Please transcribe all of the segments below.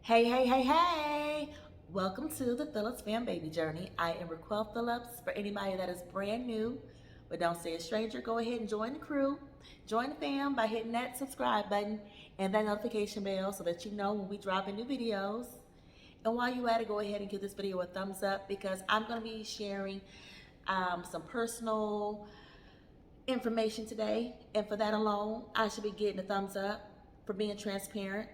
Hey, hey, hey, hey! Welcome to the Phillips fan baby journey. I am Phillips. For anybody that is brand new, but don't stay a stranger, go ahead and join the crew. Join the fam by hitting that subscribe button and that notification bell so that you know when we drop in new videos. And while you're at it, go ahead and give this video a thumbs up because I'm going to be sharing some personal information today. And for that alone, I should be getting a thumbs up for being transparent.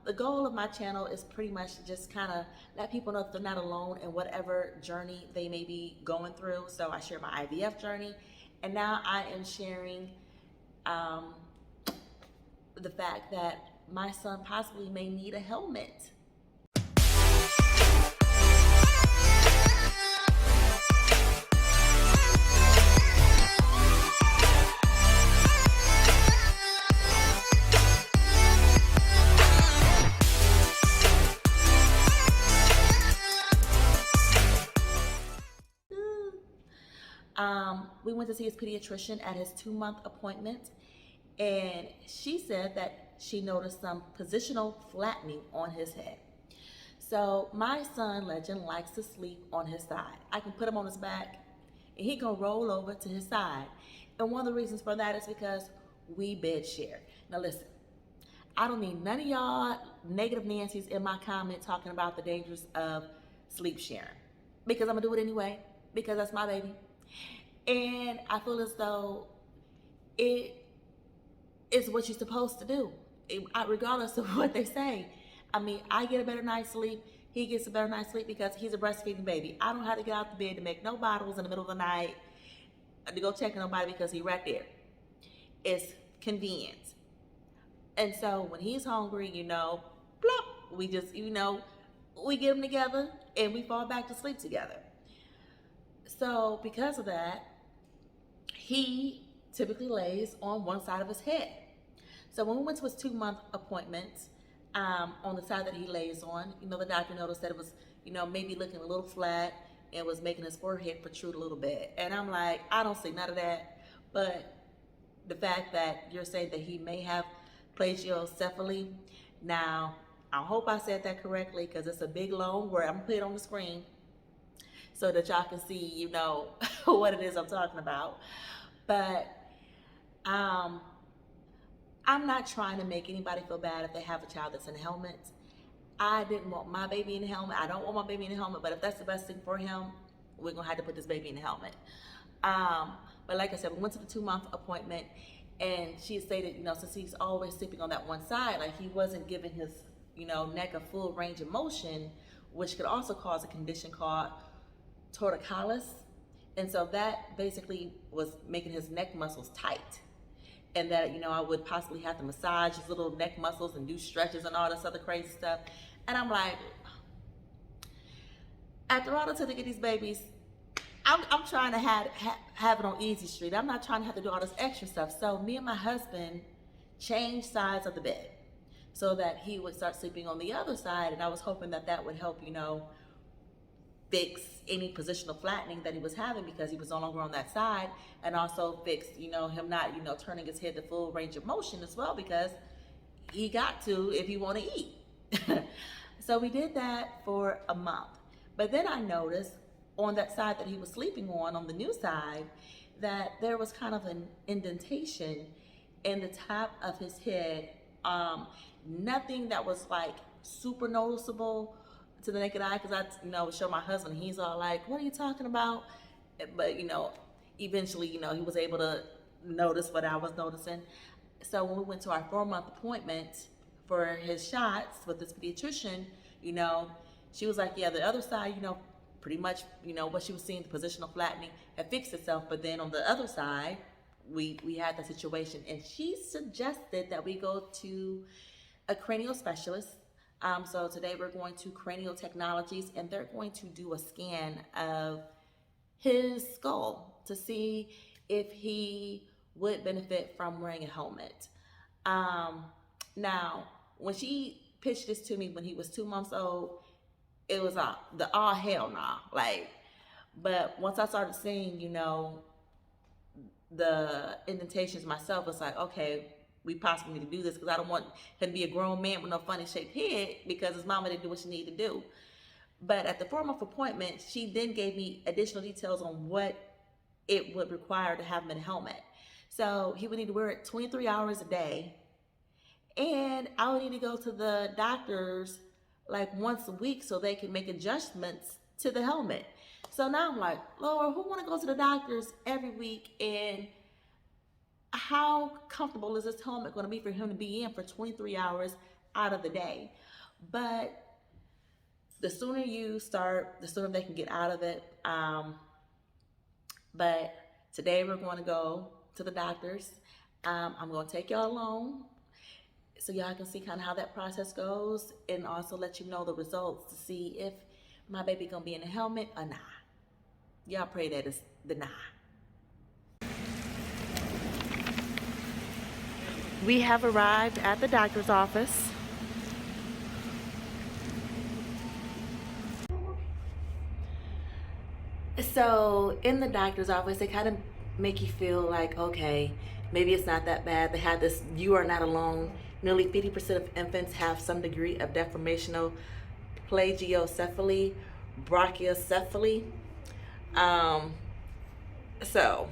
The goal of my channel is pretty much just kind of let people know that they're not alone in whatever journey they may be going through. So I share my IVF journey, and now I am sharing the fact that my son possibly may need a helmet. We went to see his pediatrician at his 2-month appointment, and she said that she noticed some positional flattening on his head. So my son, Legend, likes to sleep on his side. I can put him on his back, and he can roll over to his side. And one of the reasons for that is because we bed share. Now listen, I don't need none of y'all negative Nancy's in my comment talking about the dangers of sleep sharing, because I'm gonna do it anyway, because that's my baby. And I feel as though it is what you're supposed to do, regardless of what they say. I mean, I get a better night's sleep. He gets a better night's sleep because he's a breastfeeding baby. I don't have to get out the bed to make no bottles in the middle of the night to go check on nobody because he's right there. It's convenient. And so when he's hungry, plop, we just, we get him together and we fall back to sleep together. So because of that, he typically lays on one side of his head. So when we went to his 2-month appointment, on the side that he lays on, the doctor noticed that it was, maybe looking a little flat and was making his forehead protrude a little bit. And I'm like, I don't see none of that. But the fact that you're saying that he may have plagiocephaly, now, I hope I said that correctly because it's a big, long word. I'm going to put it on the screen so that y'all can see, what it is I'm talking about. But I'm not trying to make anybody feel bad if they have a child that's in a helmet. I didn't want my baby in a helmet. I don't want my baby in a helmet, but if that's the best thing for him, we're gonna have to put this baby in a helmet. But like I said, we went to the 2-month appointment, and she stated, since he's always sleeping on that one side, like he wasn't giving his, neck a full range of motion, which could also cause a condition called torticollis. And so that basically was making his neck muscles tight. And that, I would possibly have to massage his little neck muscles and do stretches and all this other crazy stuff. And I'm like, after all the time to get these babies, I'm trying to have it on easy street. I'm not trying to have to do all this extra stuff. So me and my husband changed sides of the bed so that he would start sleeping on the other side. And I was hoping that that would help, fix any positional flattening that he was having because he was no longer on that side, and also fix, him not, turning his head the full range of motion as well, because he got to if he want to eat. So we did that for a month. But then I noticed on that side that he was sleeping on the new side, that there was kind of an indentation in the top of his head. Nothing that was like super noticeable to the naked eye, because I, show my husband, he's all like, what are you talking about? But, eventually, he was able to notice what I was noticing. So when we went to our 4-month appointment for his shots with this pediatrician, she was like, yeah, the other side, pretty much, what she was seeing, the positional flattening had fixed itself. But then on the other side, we had the situation, and she suggested that we go to a cranial specialist. So today we're going to Cranial Technologies, and they're going to do a scan of his skull to see if he would benefit from wearing a helmet. Now, when she pitched this to me when he was 2 months old, it was the all hell nah. But once I started seeing, the indentations myself, it's like, okay, we possibly need to do this, because I don't want him to be a grown man with no funny shaped head because his mama didn't do what she needed to do. But at the 4-month appointment, she then gave me additional details on what it would require to have him in a helmet. So he would need to wear it 23 hours a day. And I would need to go to the doctors like once a week so they can make adjustments to the helmet. So now I'm like, Lord, who want to go to the doctors every week, and how comfortable is this helmet going to be for him to be in for 23 hours out of the day? But the sooner you start, the sooner they can get out of it. But today we're going to go to the doctors. I'm going to take y'all along so y'all can see kind of how that process goes, and also let you know the results to see if my baby going to be in a helmet or not. Y'all pray that it's the nah. We have arrived at the doctor's office. So in the doctor's office, they kind of make you feel like, okay, maybe it's not that bad. They have this, you are not alone. Nearly 50% of infants have some degree of deformational plagiocephaly, brachiocephaly. So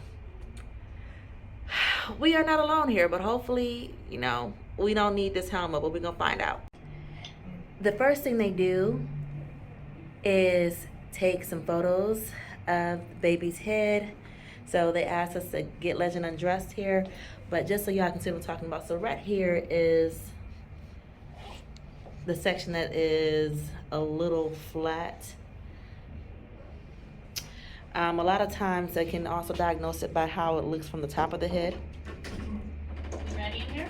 we are not alone here, but hopefully, you know, we don't need this helmet, but we're gonna find out. The first thing they do is take some photos of the baby's head. So they asked us to get Legend undressed here, but just so y'all can see what I'm talking about. So right here is the section that is a little flat. A lot of times they can also diagnose it by how it looks from the top of the head. You ready in here?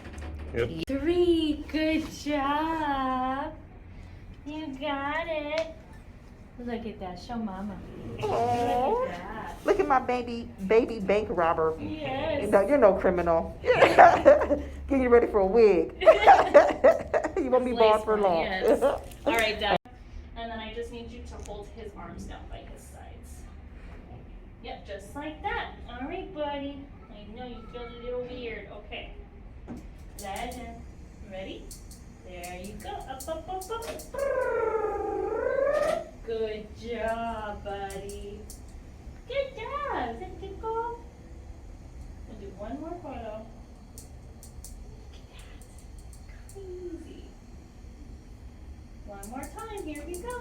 Yep. 3, good job. You got it. Look at that, show mama. Aww. Look at that. Look at my baby bank robber. Yes. You're no criminal. Getting you ready for a wig. You won't be bald for long. Yes. All right, Dad. And then I just need you to hold his arms down by his sides. Yep, just like that. All right, buddy. I know you feel a little weird. Okay. Legend. Ready? There you go. Up, up, up, up. Good job, buddy. Good job. Is it good go? We'll do one more photo. Crazy. One more time. Here we go.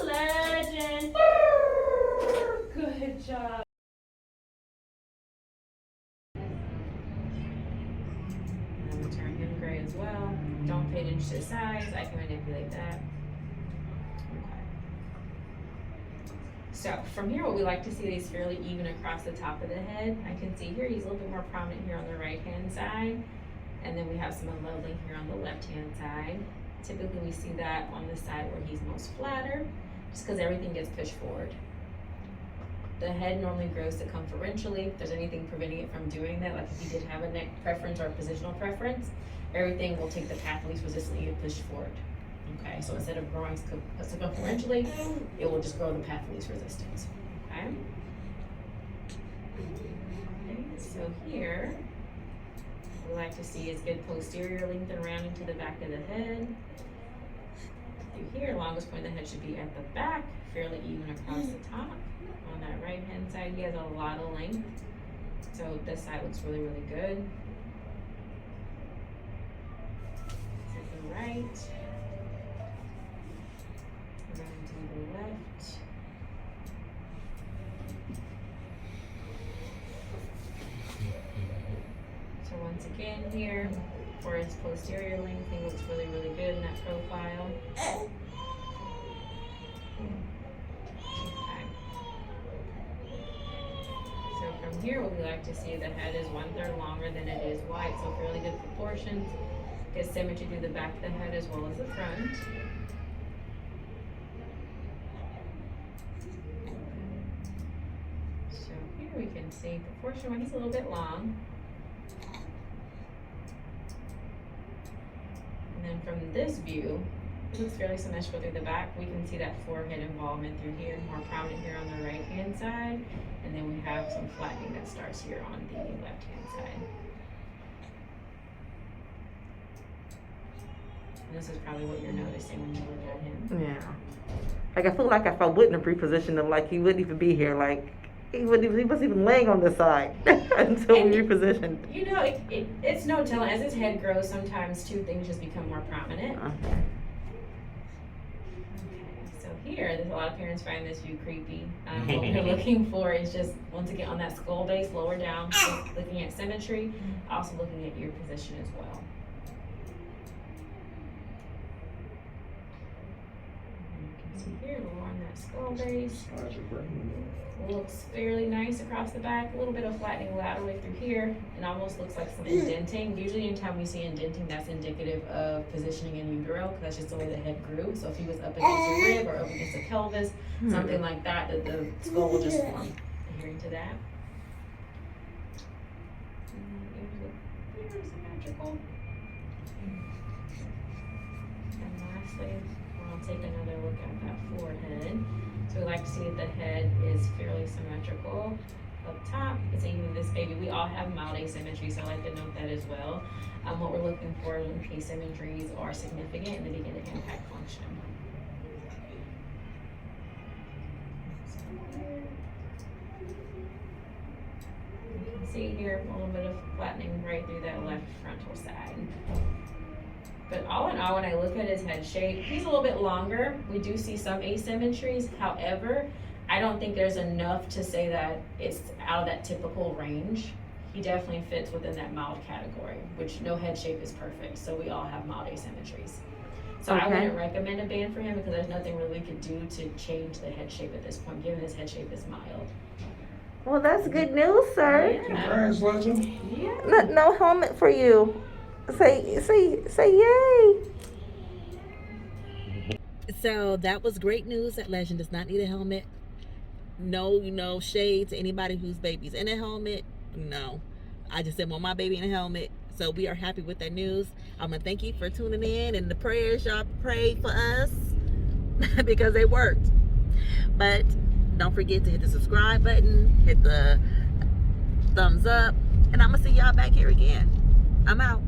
Legend. Good job. I'm going to turn him gray as well. Don't pay attention to size. I can manipulate that. Okay. So from here, what we like to see is fairly even across the top of the head. I can see here he's a little bit more prominent here on the right-hand side. And then we have some unleveling here on the left-hand side. Typically, we see that on the side where he's most flatter, just because everything gets pushed forward. The head normally grows circumferentially. If there's anything preventing it from doing that, like if you did have a neck preference or a positional preference, everything will take the path least resistantly and push forward. Okay, so instead of growing circumferentially, it will just grow the path least resistance. Okay. Okay, so here, what we like to see is good posterior length and rounding to the back of the head. Through here, longest point of the head should be at the back, fairly even across the top. On that right hand side, he has a lot of length. So this side looks really, really good. To the right. Around to the left. So once again here, for his posterior length, he looks really, really good in that profile. Okay. So from here, what we like to see, the head is 1/3 longer than it is wide, so fairly good proportions. Good symmetry through the back of the head as well as the front. So here we can see proportion when he's a little bit long. And then from this view, It looks fairly symmetrical through the back. We can see that forehead involvement through here, more prominent here on the right hand side. And then we have some flattening that starts here on the left hand side. And this is probably what you're noticing when you look at him. Yeah. Like, I feel like if I wouldn't have repositioned him, like, he wouldn't even be here. Like, he wasn't even laying on this side until we repositioned. You know, it's no telling. As his head grows, sometimes two things just become more prominent. Okay. So here, there's a lot of parents find this view creepy. What we're looking for is just, once again, on that skull base, lower down, looking at symmetry, also looking at ear position as well. And you can see here, lower on that skull base. Looks fairly nice across the back, a little bit of flattening laterally through here, and almost looks like some indenting. Usually anytime we see indenting, that's indicative of positioning in utero, because that's just the way the head grew. So if he was up against a rib or up against a pelvis, something like that, the skull will just form adhering to that. And then ears look very symmetrical. And lastly, I'll take another look at that forehead. So we like to see that the head is fairly symmetrical. Up top, you can see even this baby, we all have mild asymmetry, so I like to note that as well. What we're looking for when asymmetries are significant and they begin to impact function. You can see here a little bit of flattening right through that left frontal side. But all in all, when I look at his head shape, he's a little bit longer. We do see some asymmetries. However, I don't think there's enough to say that it's out of that typical range. He definitely fits within that mild category, which no head shape is perfect. So we all have mild asymmetries. So I wouldn't recommend a band for him because there's nothing really we could do to change the head shape at this point, given his head shape is mild. Well, that's good news, sir. Congrats, Legend. Yeah. No helmet for you. Say yay. So that was great news that Legend does not need a helmet. No, shade to anybody whose baby's in a helmet. No, I just didn't want my baby in a helmet. So we are happy with that news. I'm gonna thank you for tuning in and the prayers y'all prayed for us because they worked. But don't forget to hit the subscribe button, hit the thumbs up, and I'm gonna see y'all back here again. I'm out.